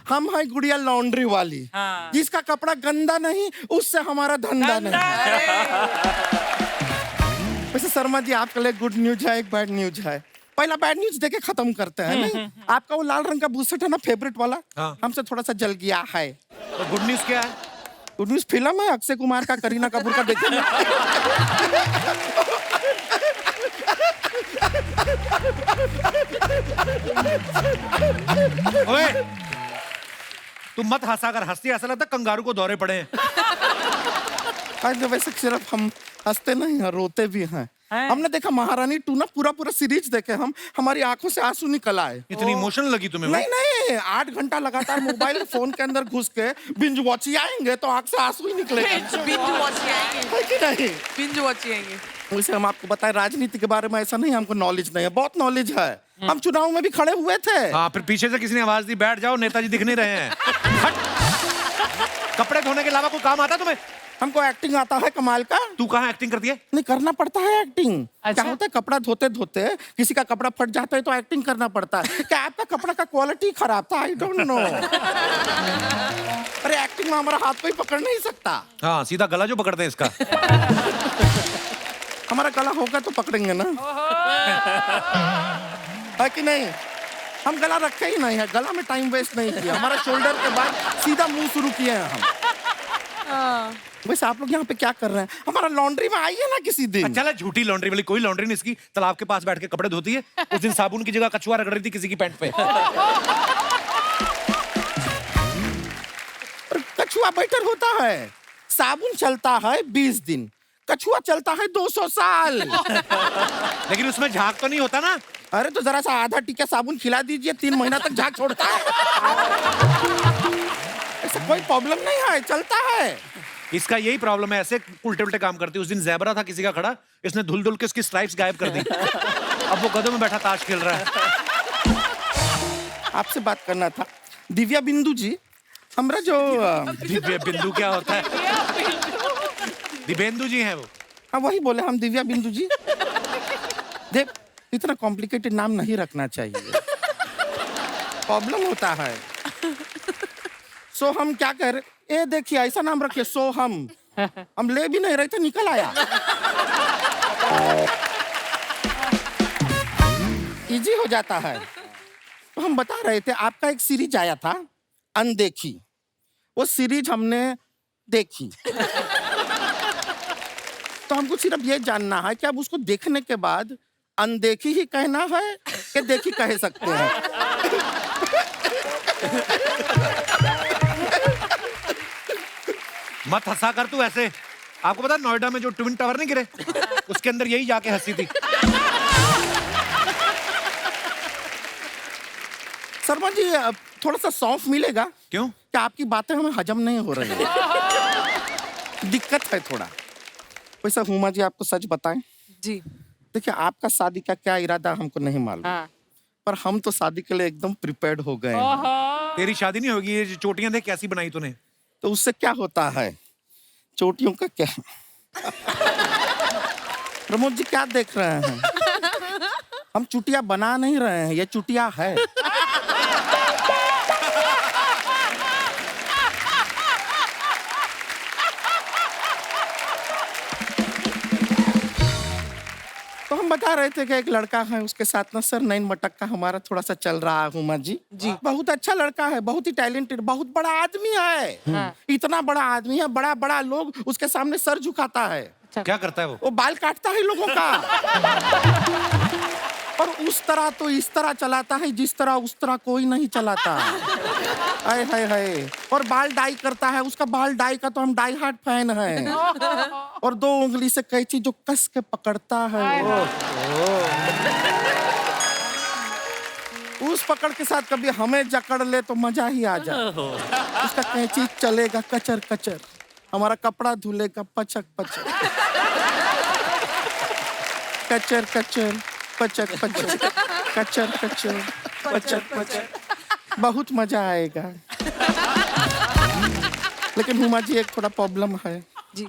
हम है गुड़िया लॉन्ड्री वाली, जिसका कपड़ा गंदा नहीं उससे हमारा धंधा नहीं। वैसे शर्मा जी आपके लिए गुड न्यूज है, एक बैड न्यूज है। पहला बैड न्यूज देके खत्म करते हैं। नहीं, आपका वो लाल रंग का बूसेट है ना, फेवरेट वाला, हमसे थोड़ा सा जल गया है। तो गुड न्यूज क्या है? गुड न्यूज फिल्म है अक्षय कुमार का, करीना कपूर का, देखिए। ओए, तुम मत हंसा कर, हंसती ऐसा लगता कंगारू को दौरे पड़े हैं। वैसे सिर्फ हम हंसते नहीं हैं, रोते भी हैं। हमने देखा महारानी 2 ना, पूरा सीरीज देखे हम, हमारी आंखों से आंसू निकल आए। इतनी इमोशनल लगी तुम्हें? नहीं 8 घंटा लगातार मोबाइल फोन के अंदर घुस के बिंज वॉच आएंगे तो आंख से आंसू ही निकलेंगे। बिंज वॉच आएंगे है कि नहीं? बिंज वॉच आएंगे। वैसे हम आपको बताएं राजनीति के बारे में ऐसा नहीं, हमको नॉलेज नहीं है, बहुत नॉलेज है। हम चुनाव में भी खड़े हुए थे। हाँ, फिर पीछे से किसी ने आवाज दी, बैठ जाओ, नेताजी दिख नहीं रहे हैं। हट। कपड़े धोने के अलावा कोई काम आता तुम्हें? हमको एक्टिंग आता है कमाल का। तू कहाँ एक्टिंग करती है? नहीं, करना पड़ता है एक्टिंग। अच्छा? क्या होता है, कपड़ा धोते धोते किसी का कपड़ा फट जाता है तो एक्टिंग करना पड़ता है। क्या आपका कपड़ा का क्वालिटी खराब था? I don't know. अरे एक्टिंग में हमारा हाथ कोई पकड़ नहीं सकता। हाँ, सीधा गला जो पकड़ते हैं इसका। हमारा गला होगा तो पकड़ेंगे ना, है कि नहीं? हम गला रखे ही नहीं है, गला में टाइम वेस्ट नहीं किया। हमारा शोल्डर के बाद सीधा मुंह शुरू किए हैं हम। वैसे आप लोग यहाँ पे क्या कर रहे हैं? हमारा लॉन्ड्री में आइए ना किसी दिन। अच्छा, झूठी लॉन्ड्री वाली कोई लॉन्ड्री नहीं, इसकी तालाब के पास बैठ के कपड़े धोती है। उस दिन साबुन की जगह कछुआ रगड़ रही थी किसी की पैंट पे। कछुआ बेटर होता है। साबुन चलता है 20 दिन, कछुआ चलता है 200 साल। लेकिन उसमें झाग तो नहीं होता ना? अरे तो जरा सा आधा टीका साबुन खिला दीजिए, 3 महीना तक झाग छोड़ता है। ऐसा कोई प्रॉब्लम नहीं है, चलता है। इसका यही प्रॉब्लम है, ऐसे उल्टे उल्टे काम करती है। उस दिन ज़ेबरा था किसी का खड़ा, इसने धुल धुल के उसकी स्ट्राइप्स गायब कर दी। अब वो गधों में बैठा ताश खेल रहा है। आपसे बात करना था दिव्या बिंदु जी। हमरा जो दिव्या बिंदु क्या होता है? दिव्येंदु जी हैं वो। हाँ, वही बोले हम, दिव्या बिंदु जी। देख, इतना कॉम्प्लिकेटेड नाम नहीं रखना चाहिए, प्रॉब्लम होता है। सो हम क्या कह रहे, ए देखिए ऐसा नाम रखिए, सो हम ले भी नहीं रहे थे, निकल आया। इजी हो जाता है। तो हम बता रहे थे आपका एक सीरीज आया था अनदेखी, वो सीरीज हमने देखी। तो हमको सिर्फ ये जानना है कि अब उसको देखने के बाद अनदेखी ही कहना है कि देखी कह सकते हैं? मत हंसा कर तू ऐसे। आपको पता नोएडा में जो ट्विन टावर नहीं गिरे, उसके अंदर यही जाके हंसी थी। शर्मा जी थोड़ा सा सौंफ मिलेगा? क्यों? क्या आपकी बातें हमें हजम नहीं हो रही है? दिक्कत है थोड़ा। वैसे हुमा जी आपको सच बताएं, जी देखिए आपका शादी का क्या इरादा हमको नहीं मालूम, पर हम तो शादी के लिए एकदम प्रिपेयर्ड हो गए हैं। तेरी शादी नहीं होगी, ये जो चोटियां देख कैसी बनाई तूने। तो उससे क्या होता है, चोटियों का क्या? प्रमोद जी क्या देख रहे हैं? हम चुटिया बना नहीं रहे हैं, ये चुटिया है। तो हम हम बता रहे थे कि एक लड़का है, उसके साथ ना सर नैन मटक का हमारा थोड़ा सा चल रहा है हुमा जी। बहुत अच्छा लड़का है, बहुत ही टैलेंटेड, बहुत बड़ा आदमी है। इतना बड़ा आदमी है, बड़ा बड़ा लोग उसके सामने सर झुकाता है। क्या करता है वो? वो बाल काटता है लोगों का। और उस तरह तो इस तरह चलाता है जिस तरह उस तरह कोई नहीं चलाता। हाय हाय हाय। और बाल डाई करता है, उसका बाल डाई का तो हम डाई हार्ट फैन है। और 2 उंगली से कैंची जो कस के पकड़ता है उस पकड़ के साथ कभी हमें जकड़ ले तो मजा ही आ जाए। उसका कैंची चलेगा कचर कचर, हमारा कपड़ा धुलेगा पचक पचक, कचर कचर पचक पचक, कचर कचर पचक पचक। बहुत मजा आएगा। लेकिन हुमा जी एक थोड़ा प्रॉब्लम है जी।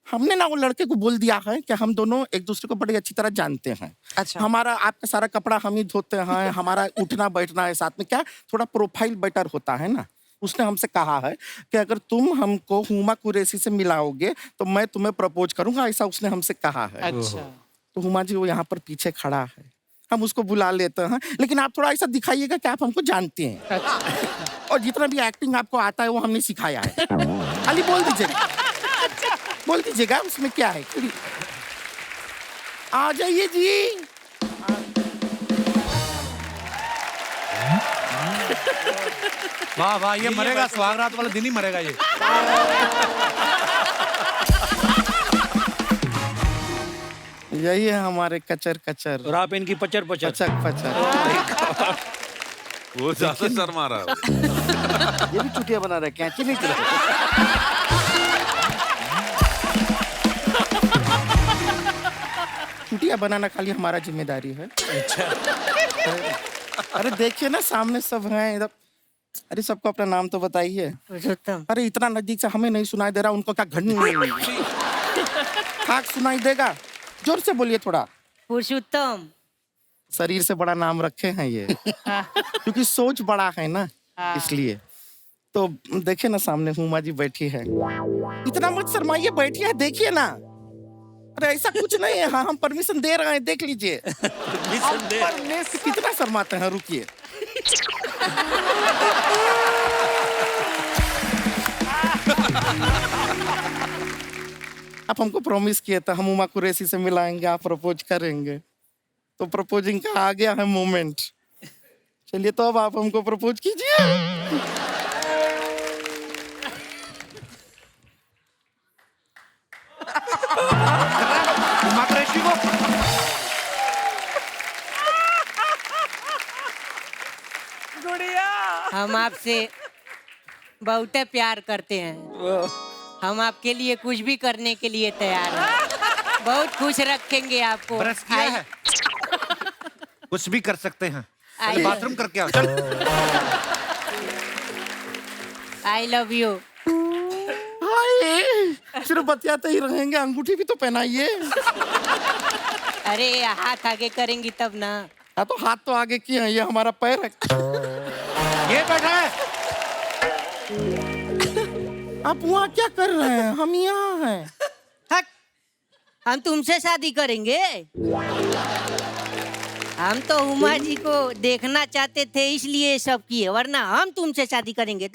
हमने ना वो लड़के को बोल दिया है कि हम दोनों एक दूसरे को बड़ी अच्छी तरह जानते हैं। अच्छा। हमारा आपका सारा कपड़ा हम ही धोते हैं, हमारा उठना बैठना है साथ में, क्या थोड़ा प्रोफाइल बेटर होता है ना। उसने हमसे कहा है कि अगर तुम हमको हुमा कुरैशी से मिलाओगे तो मैं तुम्हें प्रपोज करूंगा, ऐसा उसने हमसे कहा है। अच्छा। तो हुमा जी वो यहाँ पर पीछे खड़ा है, हम उसको बुला लेते हैं, लेकिन आप थोड़ा ऐसा दिखाइएगा कि आप हमको जानते हैं। और जितना भी एक्टिंग आपको आता है वो हमने सिखाया है, खाली बोल दीजिएगा। बोल दीजिएगा उसमें क्या है। आ जाइए जी। वाह वाह, ये मरेगा, सुहागरात वाला दिन ही मरेगा ये। यही है हमारे कचर कचर। और आप इनकी पचर पचर। पचक पचक। वो ज्यादा शर्मा रहा है। ये भी चुटिया बना रहे, कैंची नहीं चला। चुटिया बनाना खाली हमारा जिम्मेदारी है। अच्छा। अरे देखिए ना सामने सब हैं इधर। अरे सबको अपना नाम तो बताइए। अरे इतना नजदीक से हमें नहीं सुनाई दे रहा, उनको क्या घंटी खाक सुनाई देगा? जोर से बोलिए थोड़ा। पुरुषोत्तम। शरीर से बड़ा नाम रखे हैं ये, क्योंकि सोच बड़ा है ना, इसलिए। तो देखिए ना सामने हुमा जी बैठी है। इतना मत शर्माइए, बैठी है, देखिए ना। अरे ऐसा कुछ नहीं है। हाँ हम परमिशन दे रहे हैं, देख लीजिए। कितना शर्माते हैं, रुकिए। आप हमको प्रॉमिस किए थे हम हुमा कुरैशी से मिलाएंगे, आप प्रपोज करेंगे। तो प्रपोजिंग का आ गया है मोमेंट। चलिए तो अब आप हमको प्रपोज कीजिए। हुमा कुरैशी को हम आपसे बहुत प्यार करते हैं। हम आपके लिए कुछ भी करने के लिए तैयार हैं। बहुत खुश रखेंगे आपको। ब्रश किया है? कुछ भी कर सकते हैं। आई- बाथरूम करके आओ, चल। I love you. हाय, सिर्फ बतियाते ही रहेंगे, अंगूठी भी तो पहनाइए। अरे हाथ आगे करेंगी तब ना। हाँ तो हाथ तो आगे किए हैं, ये हमारा पैर है। ये बैठा है। आप वहाँ क्या कर रहे हैं? हम यहाँ हैं। हट, हम तुमसे शादी करेंगे। हम तो उमा जी को देखना चाहते थे इसलिए ये सब किए, वरना हम तुमसे शादी करेंगे।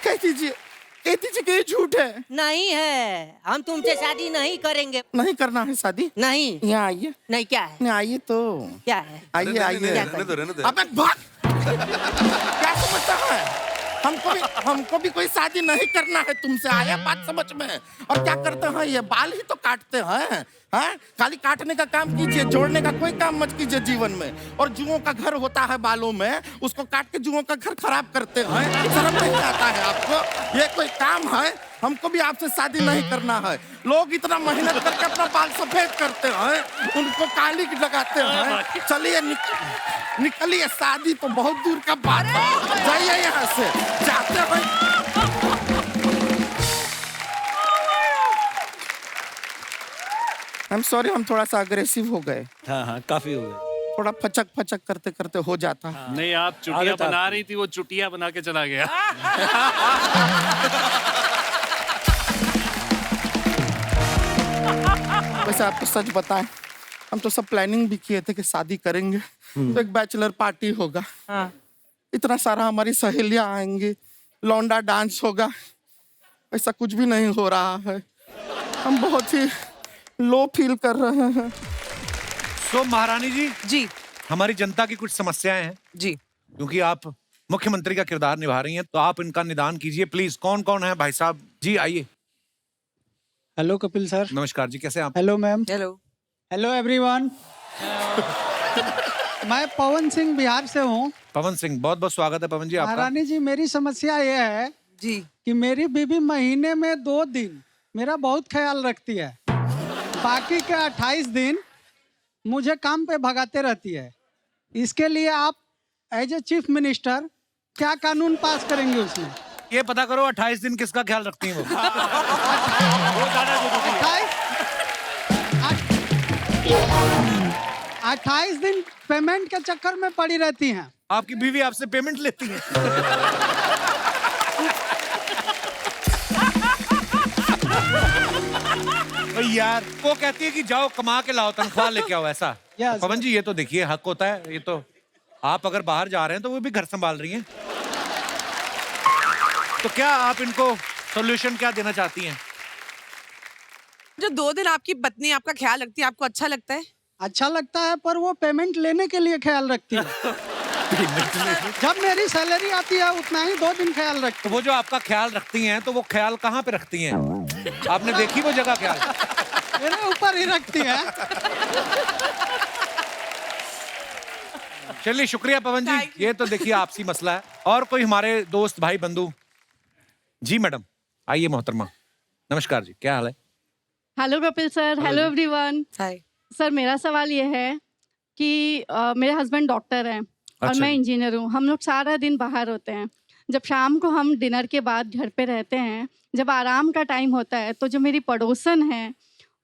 कह दीजिए कि ये झूठ है। नहीं है, हम तुमसे शादी नहीं करेंगे। नहीं करना है शादी? नहीं। यहाँ आइए। नहीं, क्या है? नहीं आइए तो। क्या है? आइए आइए। रहने दो। अबे भाग। क्या समझता है? हमको भी कोई शादी नहीं करना है तुमसे, आया बात समझ में? और क्या करते हैं, ये बाल ही तो काटते हैं। हाँ, खाली काटने का काम कीजिए, जोड़ने का कोई काम मत कीजिए जीवन में। और जुओं का घर होता है बालों में, उसको काट के जुओं का घर खराब करते हैं। शर्म नहीं आता है आपको? ये कोई काम है? हमको भी आपसे शादी नहीं करना है। लोग इतना मेहनत करके अपना बाल सफेद करते हैं, उनको काली लगाते हैं। चलिए निकलिए, शादी तो बहुत दूर का बात है। जाइए यहाँ से, जाते हैं। I'm sorry, हम थोड़ा सा अग्रेसिव हो गए। हाँ हाँ, काफी हो गए। थोड़ा फचक फचक करते करते हो जाता है। नहीं, आप चुटिया बना रही थी, वो चुटिया बना के चला गया। वैसे आपको सच बताएं, हम तो सब प्लानिंग भी किए थे कि शादी करेंगे तो एक बैचलर पार्टी होगा, इतना सारा हमारी सहेलियां आएंगी, लौंडा डांस होगा, ऐसा कुछ भी नहीं हो रहा है। हम बहुत ही लो फील कर रहे हैं। तो महारानी जी, जी हमारी जनता की कुछ समस्याएं हैं, जी क्योंकि आप मुख्यमंत्री का किरदार निभा रही हैं, तो आप इनका निदान कीजिए प्लीज। कौन कौन है भाई साहब? जी आइए। Hello Kapil sir. नमस्कार जी, कैसे हैं आप? Hello ma'am. Hello. Hello everyone. मैं पवन सिंह बिहार से हूँ। पवन सिंह, बहुत बहुत स्वागत है पवन जी आपका। महारानी जी, मेरी समस्या ये है जी कि मेरी बीवी महीने में 2 दिन मेरा बहुत ख्याल रखती है, बाकी के 28 दिन मुझे काम पे भगाते रहती है। इसके लिए आप एज ए चीफ मिनिस्टर क्या कानून पास करेंगे उसमें? ये पता करो 28 दिन किसका ख्याल रखती हैं वो। 28 दिन पेमेंट के चक्कर में पड़ी रहती हैं। आपकी बीवी आपसे पेमेंट लेती है? यार वो कहती है कि जाओ कमा के लाओ, तनख्वाह लेके आओ, ऐसा। Yes. पवन जी, ये तो देखिए हक होता है, ये तो आप अगर बाहर जा रहे हैं तो वो भी घर संभाल रही हैं। तो क्या आप इनको सॉल्यूशन क्या देना चाहती हैं? जो 2 दिन आपकी पत्नी आपका ख्याल रखती है, आपको अच्छा लगता है? अच्छा लगता है, पर वो पेमेंट लेने के लिए ख्याल रखती है। जब मेरी सैलरी आती है उतना ही 2 दिन ख्याल रखती तो वो जो आपका ख्याल रखती हैं, तो वो ख्याल कहाँ पे रखती हैं? आपने देखी वो जगह ख्याल? है। मेरे ऊपर ही रखती है। चलिए शुक्रिया पवन जी, ये तो देखिए आपसी मसला है। और कोई हमारे दोस्त भाई बंधु? जी मैडम, आइए मोहतरमा। नमस्कार जी, क्या हाल है? Hello Kapil sir. Hello everyone. Hi sir, मेरा सवाल ये है कि मेरे हस्बैंड डॉक्टर हैं और अच्छा मैं जी। इंजीनियर हूँ। हम लोग सारा दिन बाहर होते हैं। जब शाम को हम डिनर के बाद घर पे रहते हैं, जब आराम का टाइम होता है, तो जो मेरी पड़ोसन है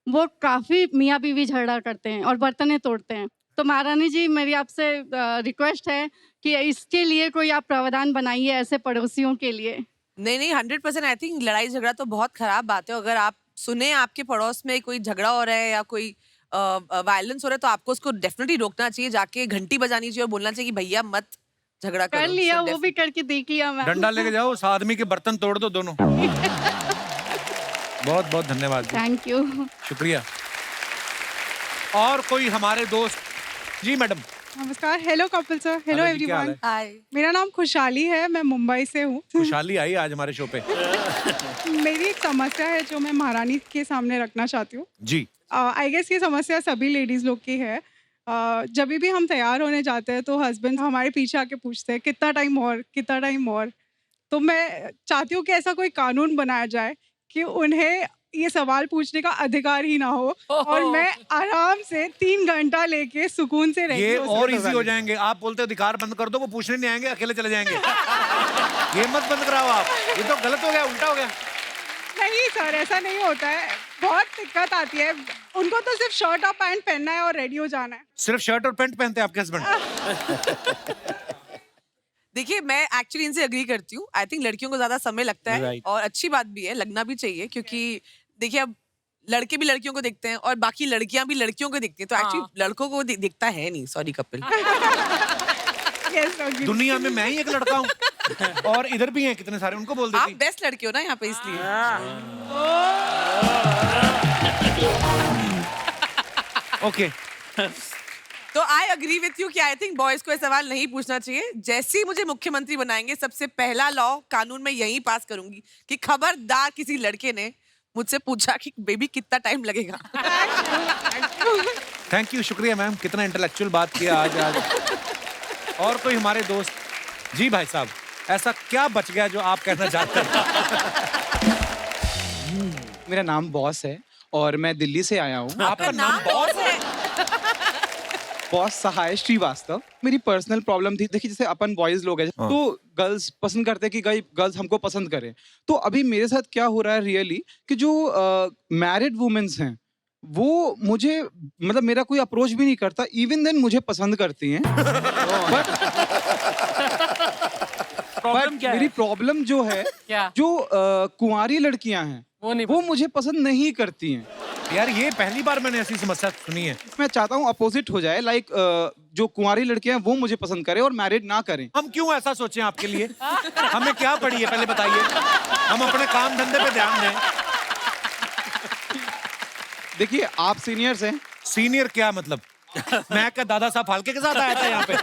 वो काफ़ी मियाँ बीवी झगड़ा करते हैं और बर्तनें तोड़ते हैं। तो महारानी जी, मेरी आपसे रिक्वेस्ट है कि इसके लिए कोई आप प्रावधान बनाइए ऐसे पड़ोसियों के लिए। नहीं 100% आई थिंक लड़ाई झगड़ा तो बहुत खराब बात है। अगर आप सुने आपके पड़ोस में कोई झगड़ा हो रहा है या कोई वायलेंस हो रहा है, तो आपको उसको डेफिनेटली रोकना चाहिए, जाके घंटी बजानी चाहिए और बोलना चाहिए कि भैया मत झगड़ा करो। कर लिया, So वो भी करके देख लिया मैं। डंडा लेके जाओ, उस आदमी के बर्तन तोड़ दो दोनों। बहुत बहुत धन्यवाद जी, थैंक यू। शुक्रिया। और कोई हमारे दोस्त? जी मैडम। नमस्कार। Hello Kapil sir. Hello hello जी, क्या हाल एवरीवन। है? हाय। मेरा नाम खुशहाली है, मैं मुंबई से हूँ। खुशहाली आई आज हमारे शो पे। मेरी एक समस्या है जो मैं महारानी के सामने रखना चाहती हूँ। जी। आई गेस ये समस्या सभी लेडीज लोग की है। जब भी हम तैयार होने जाते हैं तो हस्बैंड हमारे पीछे आके पूछते हैं कितना टाइम और, कितना टाइम और। तो मैं चाहती हूँ कि ऐसा कोई कानून बनाया जाए कि उन्हें ये सवाल पूछने का अधिकार ही ना हो और मैं आराम से 3 घंटा लेके सुकून से ये रहती और इजी हो जाएंगे। आप बोलते हो अधिकार बंद कर दो, वो पूछने नहीं आएंगे, अकेले चले जाएंगे। ये मत बंद कराओ आप, ये तो गलत हो गया, उल्टा हो गया। नहीं सर, ऐसा नहीं होता है। बहुत दिक्कत आती है। उनको तो सिर्फ शर्ट और पैंट पहनना है और रेडी हो जाना है। सिर्फ शर्ट और पैंट पहनते हैं आपके हस्बैंड? देखिए, मैं एक्चुअली इनसे एग्री करती हूँ। आई थिंक लड़कियों को ज्यादा समय लगता है Right. और अच्छी बात भी है, लगना भी चाहिए, क्योंकि देखिए अब लड़के भी लड़कियों को देखते हैं और बाकी लड़कियां भी लड़कियों को देखती हैं, तो एक्चुअली लड़कों को दिखता है नहीं। सॉरी कपिल। Yes, agree. दुनिया में मैं ही एक लड़का हूँ और इधर भी हैं कितने सारे, उनको बोल आप देती। बेस्ट लड़के हो ना यहाँ पे, इसलिए। ओके। तो आई अग्री विथ यू कि आई थिंक बॉयज को ये सवाल नहीं पूछना चाहिए। जैसे ही मुझे मुख्यमंत्री बनाएंगे, सबसे पहला लॉ कानून में यही पास करूंगी कि खबरदार किसी लड़के ने मुझसे पूछा कि बेबी कितना टाइम लगेगा। थैंक यू, शुक्रिया मैम, कितना इंटेलेक्चुअल बात किया आज। और कोई हमारे दोस्त? जी भाई साहब, ऐसा क्या बच गया जो आप कहना चाहते हैं? मेरा नाम बॉस है और मैं दिल्ली से आया हूँ। आपका नाम बॉस है? बॉस सहाय श्रीवास्तव। मेरी पर्सनल प्रॉब्लम थी। देखिए, जैसे अपन बॉयज लोग हैं तो गर्ल्स पसंद करते हैं कि गर्ल्स हमको पसंद करें। तो अभी मेरे साथ क्या हो रहा है रियली कि जो मैरिड वुमेन्स हैं वो मुझे, मतलब मेरा कोई अप्रोच भी नहीं करता, इवन देन मुझे पसंद करती हैं। प्रॉब्लम क्या है? मेरी प्रॉब्लम जो है, क्या? जो कुंवारी लड़कियां हैं वो मुझे पसंद नहीं करती हैं। यार ये पहली बार मैंने ऐसी समस्या सुनी है। मैं चाहता हूँ अपोजिट हो जाए, लाइक जो कुंवारी लड़कियां हैं वो मुझे पसंद करें और मैरिड ना करें। हम क्यों ऐसा सोचें आपके लिए? हमें क्या पड़ी है पहले बताइए, हम अपने काम धंधे पे ध्यान दें। देखिए आप सीनियर्स हैं। सीनियर क्या मतलब? मैं क्या दादा साहब फाल्के के साथ आया था यहाँ पे?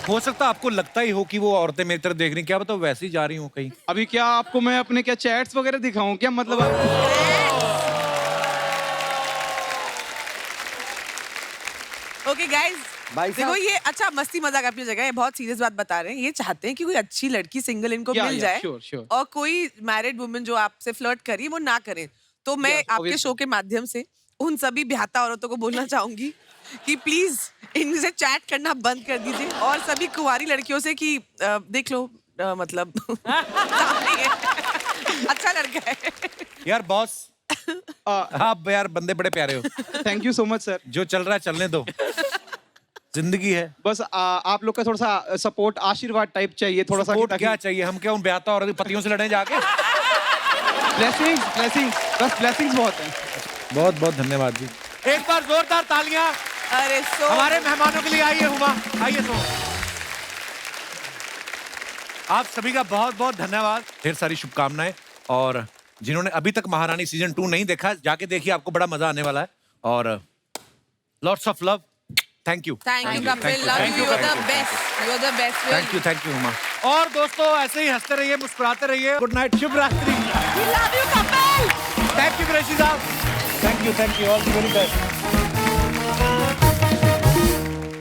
हो सकता आपको लगता ही हो कि वो औरतें मेरी तरफ देख रही, क्या बताओ वैसे ही जा रही हूँ कहीं। अभी क्या आपको मैं अपने क्या चैट्स वगैरह दिखाऊं क्या, मतलब ओके गाइस, देखो ये अच्छा मस्ती मजाक अपनी जगह है, बहुत सीरियस बात बता रहे हैं। ये चाहते हैं कि कोई अच्छी लड़की सिंगल इनको मिल जाए sure. और कोई मैरिड वुमन जो आपसे फ्लर्ट करी वो ना करे। तो मैं आपके शो के माध्यम से उन सभी ब्याहता औरतों को बोलना चाहूंगी कि प्लीज इनसे चैट करना बंद कर दीजिए और सभी कुंवारी लड़कियों से कि देख लो मतलब सामने है, अच्छा लड़का है। यार बॉस आप यार बंदे बड़े प्यारे हो। Thank you so much sir. जो चल रहा है चलने दो, जिंदगी है। बस आप लोग का थोड़ा सा सपोर्ट, आशीर्वाद टाइप चाहिए थोड़ा सा। सपोर्ट क्या चाहिए? हम क्या उन ब्याहता और पतियों से लड़े जाके? ब्लेसिंग्स बस ब्लेसिंग्स बहुत हैं। बहुत बहुत धन्यवाद जी। एक बार जोरदार तालियां अरे सो हमारे मेहमानों के लिए। आइए हुमा, आइए सो। आप सभी का बहुत बहुत धन्यवाद, ढेर सारी शुभकामनाएं। और जिन्होंने अभी तक महारानी सीजन 2 नहीं देखा, जाके देखिए, आपको बड़ा मजा आने वाला है। और lots of love. Thank you. Thank you Kapil, love you, you are the best, you are the best. Thank you Huma. और दोस्तों ऐसे ही हंसते रहिए, मुस्कुराते रहिए। गुड नाइट, शुभ रात्रि। We love you Kapil. Thank you Qureshi साहब। Thank you all the very best.